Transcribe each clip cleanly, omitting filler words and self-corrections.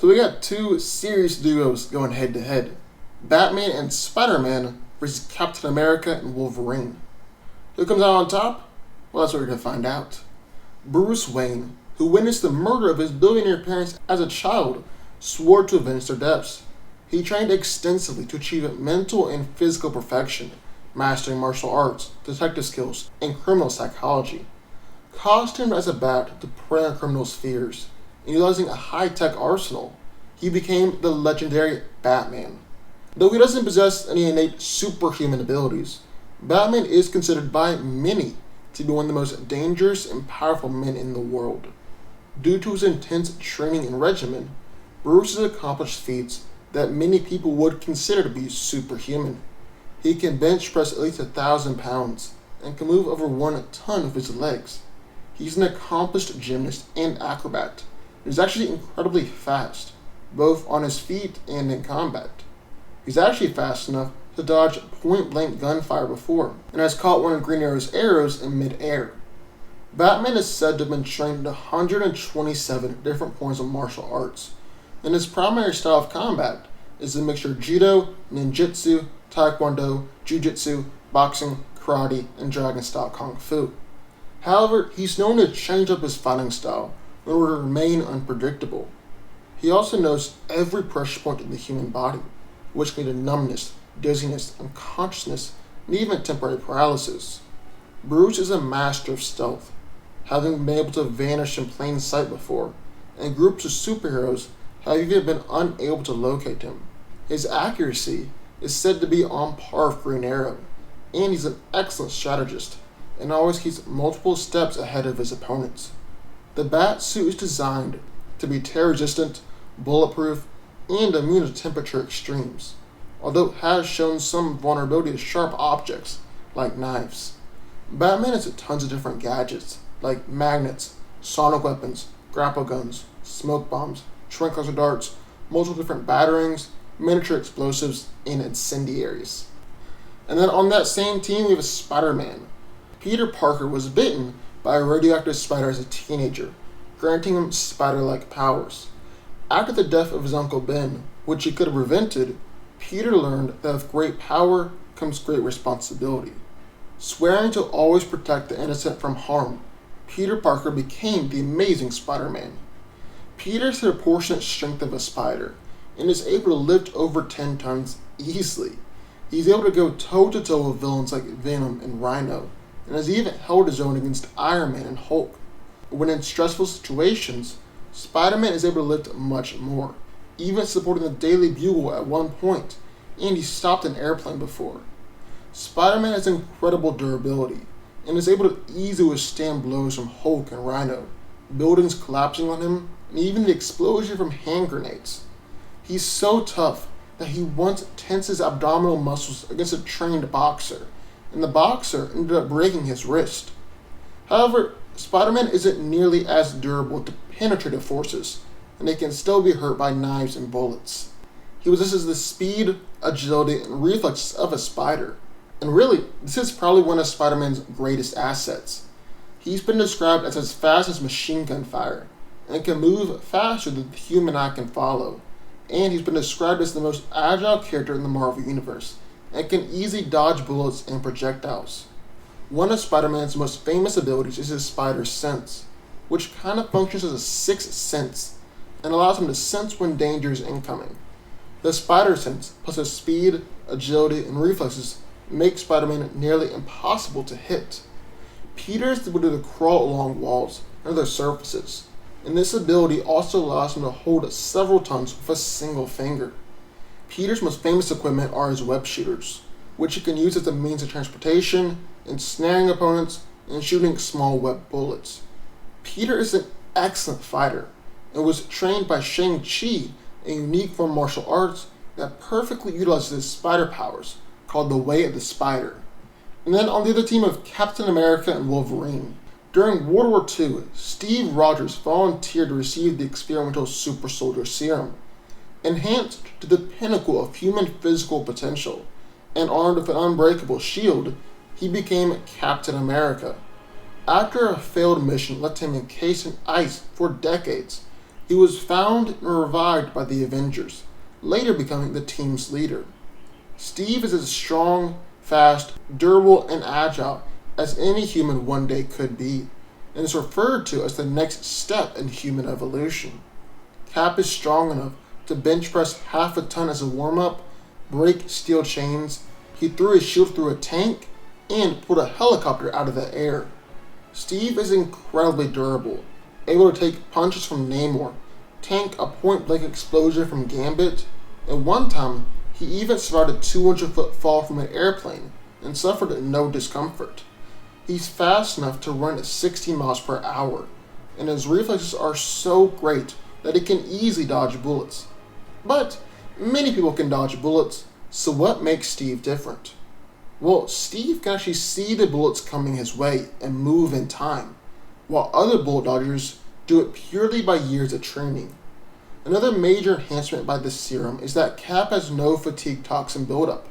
So we got two serious duos going head to head. Batman and Spider-Man versus Captain America and Wolverine. Who comes out on top? Well, that's what we're going to find out. Bruce Wayne, who witnessed the murder of his billionaire parents as a child, swore to avenge their deaths. He trained extensively to achieve mental and physical perfection, mastering martial arts, detective skills, and criminal psychology. Costumed as a bat to prey on criminals' fears, and utilizing a high-tech arsenal, he became the legendary Batman. Though he doesn't possess any innate superhuman abilities, Batman is considered by many to be one of the most dangerous and powerful men in the world. Due to his intense training and regimen, Bruce has accomplished feats that many people would consider to be superhuman. He can bench press at least 1,000 pounds and can move over 1 ton with his legs. He's an accomplished gymnast and acrobat. He's actually incredibly fast, both on his feet and in combat. He's actually fast enough to dodge point-blank gunfire before, and has caught one of Green Arrow's arrows in mid-air. Batman is said to have been trained in 127 different forms of martial arts, and his primary style of combat is a mixture of judo, ninjutsu, taekwondo, jujitsu, boxing, karate, and dragon-style kung fu. However, he's known to change up his fighting style in order to remain unpredictable. He also knows every pressure point in the human body, which can lead to numbness, dizziness, unconsciousness, and even temporary paralysis. Bruce is a master of stealth, having been able to vanish in plain sight before, and groups of superheroes have even been unable to locate him. His accuracy is said to be on par with Green Arrow, and he's an excellent strategist, and always keeps multiple steps ahead of his opponents. The bat suit is designed to be tear-resistant, bulletproof, and immune to temperature extremes, although it has shown some vulnerability to sharp objects, like knives. Batman has tons of different gadgets, like magnets, sonic weapons, grapple guns, smoke bombs, tranquilizer darts, multiple different batterings, miniature explosives, and incendiaries. And then on that same team, we have Spider-Man. Peter Parker was bitten by a radioactive spider as a teenager, granting him spider-like powers. After the death of his Uncle Ben, which he could have prevented, Peter learned that with great power comes great responsibility. Swearing to always protect the innocent from harm, Peter Parker became the Amazing Spider-Man. Peter has the proportionate strength of a spider, and is able to lift over 10 tons easily. He's able to go toe-to-toe with villains like Venom and Rhino, and has even held his own against Iron Man and Hulk. When in stressful situations, Spider-Man is able to lift much more, even supporting the Daily Bugle at one point, and he stopped an airplane before. Spider-Man has incredible durability, and is able to easily withstand blows from Hulk and Rhino, buildings collapsing on him, and even the explosion from hand grenades. He's so tough that he once tensed his abdominal muscles against a trained boxer, and the boxer ended up breaking his wrist. However, Spider-Man isn't nearly as durable to penetrative forces, and they can still be hurt by knives and bullets. He possesses the speed, agility, and reflexes of a spider, and really, this is probably one of Spider-Man's greatest assets. He's been described as fast as machine gun fire, and can move faster than the human eye can follow, and he's been described as the most agile character in the Marvel Universe, and can easily dodge bullets and projectiles. One of Spider-Man's most famous abilities is his spider sense, which kind of functions as a sixth sense, and allows him to sense when danger is incoming. The spider sense, plus his speed, agility, and reflexes, make Spider-Man nearly impossible to hit. Peter is able to crawl along walls and other surfaces, and this ability also allows him to hold several tons with a single finger. Peter's most famous equipment are his web shooters, which he can use as a means of transportation, ensnaring opponents, and shooting small web bullets. Peter is an excellent fighter, and was trained by Shang-Chi, a unique form of martial arts that perfectly utilizes his spider powers, called the Way of the Spider. And then on the other team of Captain America and Wolverine. During World War II, Steve Rogers volunteered to receive the experimental super soldier serum, enhanced to the pinnacle of human physical potential, and armed with an unbreakable shield, he became Captain America. After a failed mission left him encased in ice for decades, He was found and revived by the Avengers, later becoming the team's leader. Steve is as strong, fast, durable, and agile as any human one day could be, and is referred to as the next step in human evolution. Cap is strong enough to bench press half a ton as a warm-up, break steel chains, he threw his shield through a tank, and pulled a helicopter out of the air. Steve is incredibly durable, able to take punches from Namor, tank a point-blank explosion from Gambit, and one time he even survived a 200-foot fall from an airplane and suffered no discomfort. He's fast enough to run at 60 miles per hour, and his reflexes are so great that he can easily dodge bullets. But many people can dodge bullets, so what makes Steve different? Well, Steve can actually see the bullets coming his way and move in time, while other bullet dodgers do it purely by years of training. Another major enhancement by this serum is that Cap has no fatigue toxin buildup,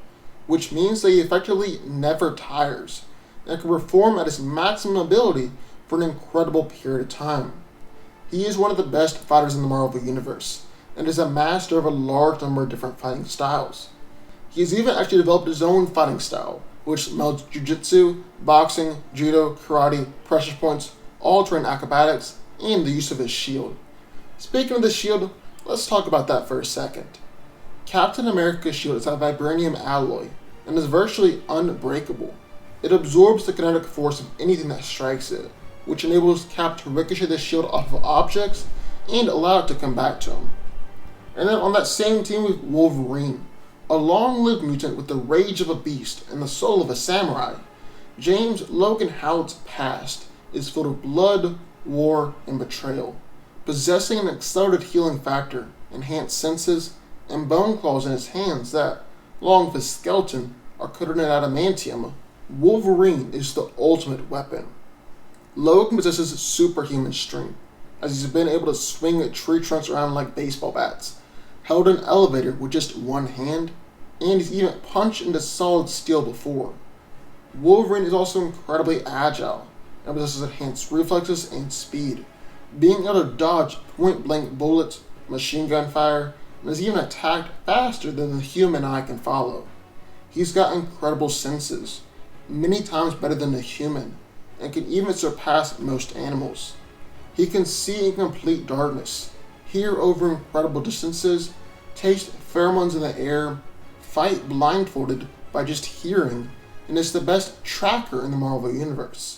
which means that he effectively never tires, and can perform at his maximum ability for an incredible period of time. He is one of the best fighters in the Marvel Universe, and is a master of a large number of different fighting styles. He has even actually developed his own fighting style, which melds jiu-jitsu, boxing, judo, karate, pressure points, all-terrain acrobatics, and the use of his shield. Speaking of the shield, let's talk about that for a second. Captain America's shield is a vibranium alloy, and is virtually unbreakable. It absorbs the kinetic force of anything that strikes it, which enables Cap to ricochet the shield off of objects and allow it to come back to him. And then on that same team with Wolverine, a long-lived mutant with the rage of a beast and the soul of a samurai, James Logan Howard's past is filled with blood, war, and betrayal, possessing an accelerated healing factor, enhanced senses, and bone claws in his hands that, along with his skeleton, are coated in adamantium. Wolverine is the ultimate weapon. Logan possesses superhuman strength, as he's been able to swing tree trunks around like baseball bats, held an elevator with just one hand, and he's even punched into solid steel before. Wolverine is also incredibly agile, and possesses enhanced reflexes and speed, being able to dodge point-blank bullets, machine gun fire, and is even attacked faster than the human eye can follow. He's got incredible senses, many times better than a human, and can even surpass most animals. He can see in complete darkness, hear over incredible distances, taste pheromones in the air, fight blindfolded by just hearing, and is the best tracker in the Marvel Universe.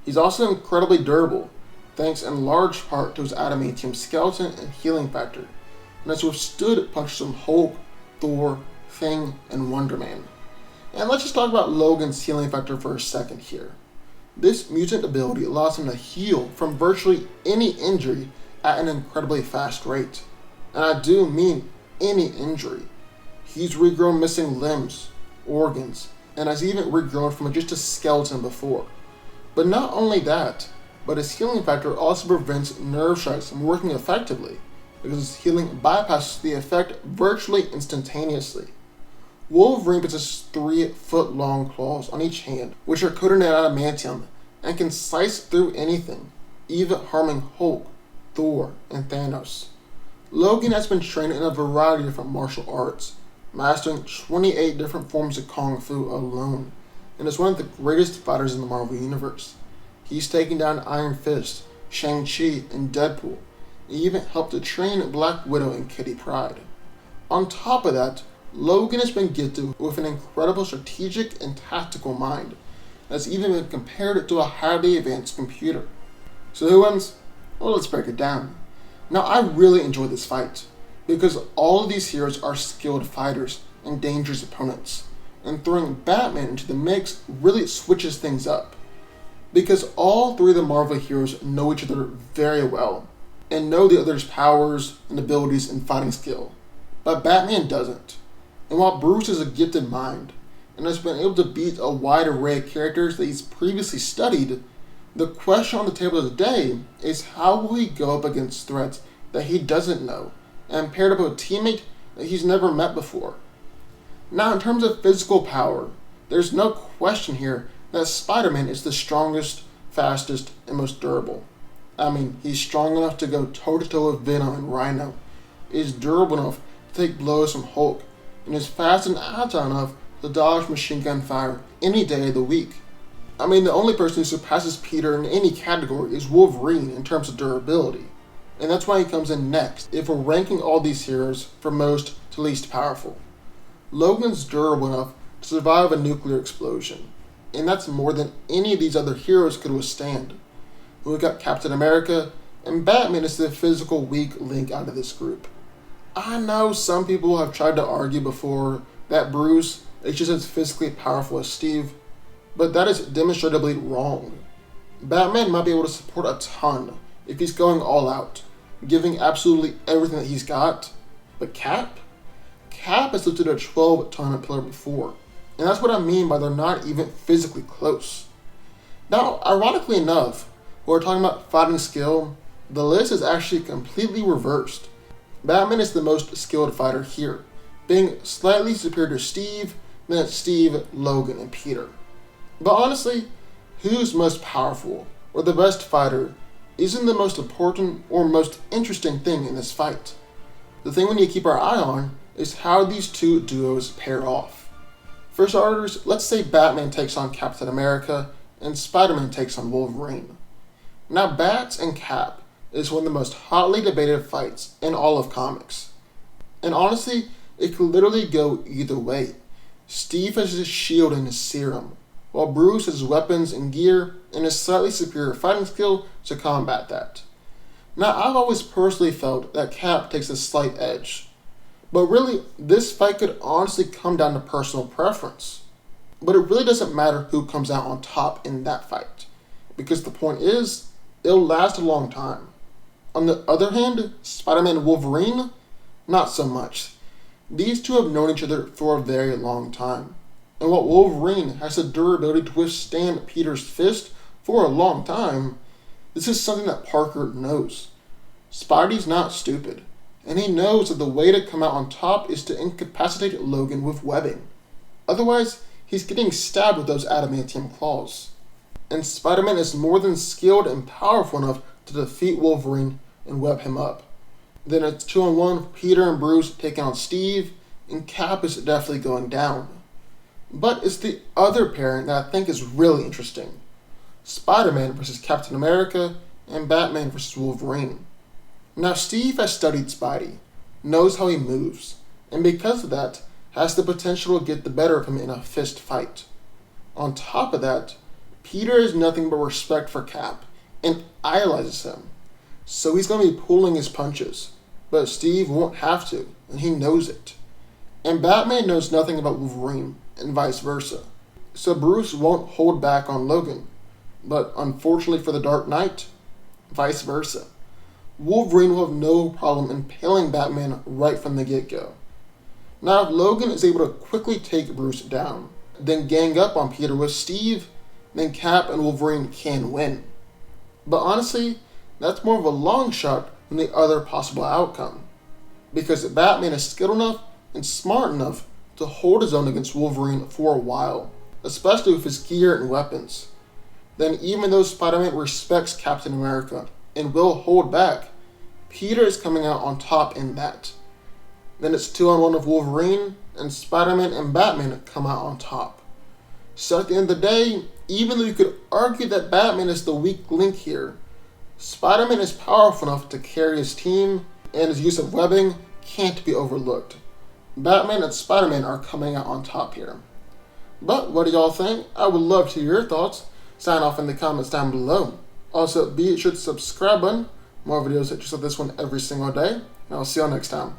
He's also incredibly durable, thanks in large part to his adamantium skeleton and healing factor, and has withstood punches from Hulk, Thor, Thing, and Wonder Man. And let's just talk about Logan's healing factor for a second here. This mutant ability allows him to heal from virtually any injury at an incredibly fast rate. And I do mean any injury. He's regrown missing limbs, organs, and has even regrown from just a skeleton before. But not only that, but his healing factor also prevents nerve strikes from working effectively, because his healing bypasses the effect virtually instantaneously. Wolverine possesses 3-foot-long claws on each hand, which are coated in adamantium and can slice through anything, even harming Hulk, Thor, and Thanos. Logan has been trained in a variety of different martial arts, mastering 28 different forms of Kung Fu alone, and is one of the greatest fighters in the Marvel Universe. He's taken down Iron Fist, Shang-Chi, and Deadpool, and even helped to train Black Widow and Kitty Pryde. On top of that, Logan has been gifted with an incredible strategic and tactical mind, and has even been compared to a highly advanced computer. So who wins? Well, let's break it down. Now, I really enjoyed this fight, because all of these heroes are skilled fighters and dangerous opponents, and throwing Batman into the mix really switches things up, because all three of the Marvel heroes know each other very well, and know the other's powers and abilities and fighting skill, but Batman doesn't. And while Bruce is a gifted mind, and has been able to beat a wide array of characters that he's previously studied, the question on the table today is how will he go up against threats that he doesn't know, and paired up with a teammate that he's never met before. Now, in terms of physical power, there's no question here that Spider-Man is the strongest, fastest, and most durable. He's strong enough to go toe-to-toe with Venom and Rhino, is durable enough to take blows from Hulk, and is fast and agile enough to dodge machine gun fire any day of the week. The only person who surpasses Peter in any category is Wolverine in terms of durability, and that's why he comes in next if we're ranking all these heroes from most to least powerful. Logan's durable enough to survive a nuclear explosion, and that's more than any of these other heroes could withstand. We've got Captain America, and Batman is the physical weak link out of this group. I know some people have tried to argue before that Bruce is just as physically powerful as Steve, but that is demonstrably wrong. Batman might be able to support a ton if he's going all out, giving absolutely everything that he's got, but Cap has lifted a 12-ton pillar before, and that's what I mean by they're not even physically close. Now, ironically enough, when we're talking about fighting skill, the list is actually completely reversed. Batman is the most skilled fighter here, being slightly superior to Steve, then it's Steve, Logan, and Peter. But honestly, who's most powerful or the best fighter isn't the most important or most interesting thing in this fight. The thing we need to keep our eye on is how these two duos pair off. For starters, let's say Batman takes on Captain America and Spider-Man takes on Wolverine. Now, Bats and Cap is one of the most hotly debated fights in all of comics. And honestly, it could literally go either way. Steve has his shield and his serum, while Bruce has weapons and gear and his slightly superior fighting skill to combat that. Now, I've always personally felt that Cap takes a slight edge, but really, this fight could honestly come down to personal preference. But it really doesn't matter who comes out on top in that fight, because the point is, it'll last a long time. On the other hand, Spider-Man and Wolverine, not so much. These two have known each other for a very long time. And while Wolverine has the durability to withstand Peter's fist for a long time, this is something that Parker knows. Spidey's not stupid, and he knows that the way to come out on top is to incapacitate Logan with webbing. Otherwise, he's getting stabbed with those adamantium claws. And Spider-Man is more than skilled and powerful enough to defeat Wolverine and web him up. Then it's 2-on-1 for Peter and Bruce taking on Steve, and Cap is definitely going down. But it's the other pairing that I think is really interesting. Spider-Man versus Captain America, and Batman versus Wolverine. Now, Steve has studied Spidey, knows how he moves, and because of that, has the potential to get the better of him in a fist fight. On top of that, Peter has nothing but respect for Cap, and idolizes him, so he's going to be pulling his punches, but Steve won't have to, and he knows it. And Batman knows nothing about Wolverine, and vice versa, so Bruce won't hold back on Logan, but unfortunately for the Dark Knight, vice versa. Wolverine will have no problem impaling Batman right from the get-go. Now, if Logan is able to quickly take Bruce down, then gang up on Peter with Steve, then Cap and Wolverine can win. But honestly, that's more of a long shot than the other possible outcome, because Batman is skilled enough and smart enough to hold his own against Wolverine for a while, especially with his gear and weapons. Then even though Spider-Man respects Captain America and will hold back, Peter is coming out on top in that. Then it's 2-on-1 of Wolverine, and Spider-Man and Batman come out on top. So at the end of the day, even though you could argue that Batman is the weak link here, Spider-Man is powerful enough to carry his team, and his use of webbing can't be overlooked. Batman and Spider-Man are coming out on top here. But what do y'all think? I would love to hear your thoughts. Sign off in the comments down below. Also, be sure to subscribe button. More videos just like this one every single day. And I'll see y'all next time.